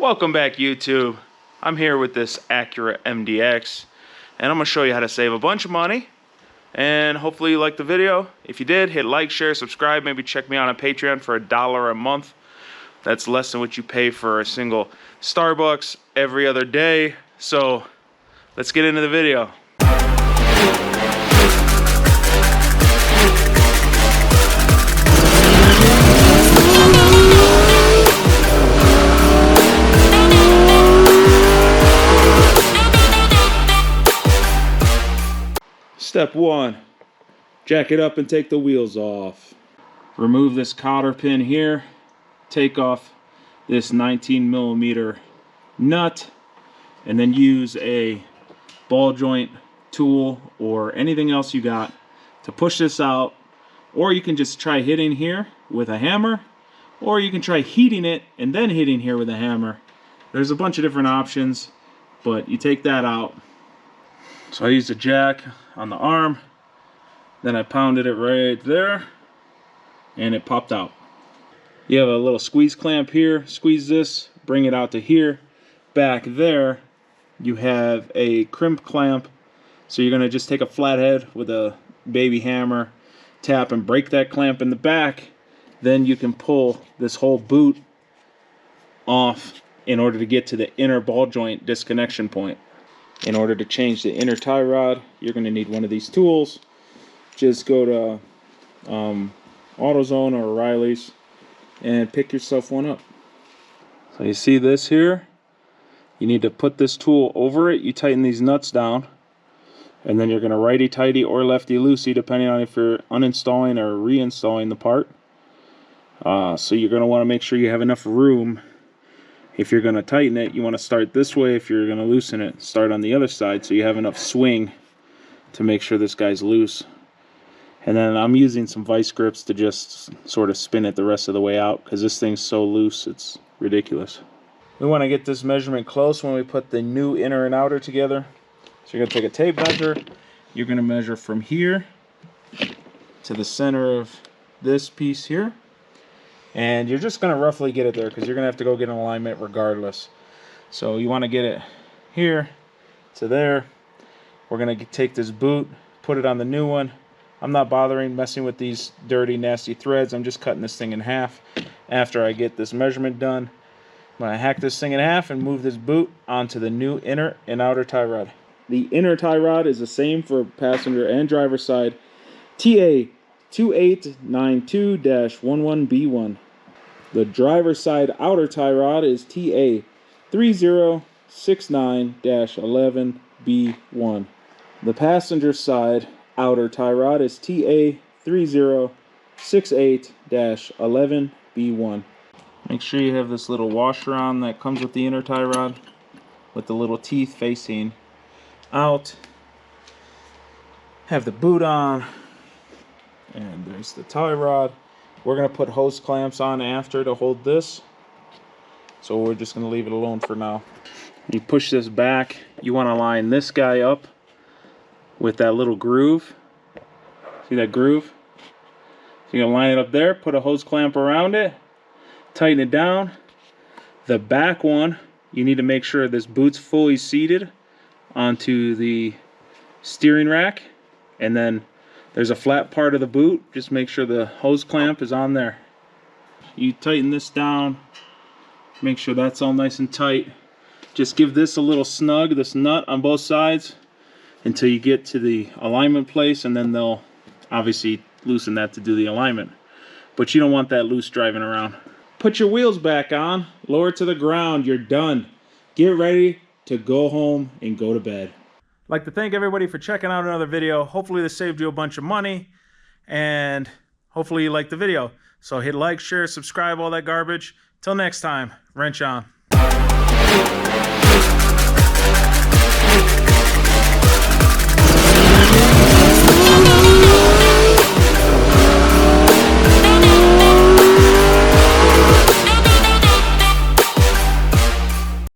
Welcome back, YouTube. I'm here with this Acura MDX, and I'm going to show you how to save a bunch of money, and hopefully you liked the video. If you did, hit like, share, subscribe, maybe check me out on Patreon for $1 a month. That's less than what you pay for a single Starbucks every other day. So let's get into the video. Step 1, jack it up and take the wheels off. Remove this cotter pin here, take off this 19mm nut, and then use a ball joint tool or anything else you got to push this out. Or you can just try hitting here with a hammer, or you can try heating it and then hitting here with a hammer. There's a bunch of different options, but you take that out. So I used a jack on the arm, then I pounded it right there, and it popped out. You have a little squeeze clamp here, squeeze this, bring it out to here. Back there, you have a crimp clamp, so you're gonna just take a flathead with a baby hammer, tap and break that clamp in the back. Then you can pull this whole boot off in order to get to the inner ball joint disconnection point. In order to change the inner tie rod, you're going to need one of these tools. Just go to AutoZone or O'Reilly's and pick yourself one up. So you see this here? You need to put this tool over it. You tighten these nuts down, and then you're going to righty-tighty or lefty-loosey, depending on if you're uninstalling or reinstalling the part. So you're going to want to make sure you have enough room. If you're going to tighten it, you want to start this way. If you're going to loosen it, start on the other side so you have enough swing to make sure this guy's loose. And then I'm using some vice grips to just sort of spin it the rest of the way out, because this thing's so loose, it's ridiculous. We want to get this measurement close when we put the new inner and outer together. So you're going to take a tape measure. You're going to measure from here to the center of this piece here. And you're just going to roughly get it there, because you're going to have to go get an alignment regardless. So you want to get it here to there. We're going to take this boot, put it on the new one. I'm not bothering messing with these dirty, nasty threads. I'm just cutting this thing in half after I get this measurement done. I'm going to hack this thing in half and move this boot onto the new inner and outer tie rod. The inner tie rod is the same for passenger and driver side. TA 2892-11B1. The driver's side outer tie rod is TA 3069-11B1. The passenger side outer tie rod is TA 3068-11B1. Make sure you have this little washer on that comes with the inner tie rod with the little teeth facing out. Have the boot on. And there's the tie rod. We're going to put hose clamps on after to hold this. So we're just going to leave it alone for now. You push this back. You want to line this guy up with that little groove. See that groove? So you're going to line it up there. Put a hose clamp around it. Tighten it down. The back one, you need to make sure this boot's fully seated onto the steering rack. And then there's a flat part of the boot. Just make sure the hose clamp is on there. You tighten this down. Make sure that's all nice and tight. Just give this a little snug, this nut on both sides, until you get to the alignment place, and then they'll obviously loosen that to do the alignment. But you don't want that loose driving around. Put your wheels back on. Lower it to the ground. You're done. Get ready to go home and go to bed. I'd like to thank everybody for checking out another video. Hopefully this saved you a bunch of money, and hopefully you liked the video. So hit like, share, subscribe, all that garbage. Till next time, wrench on.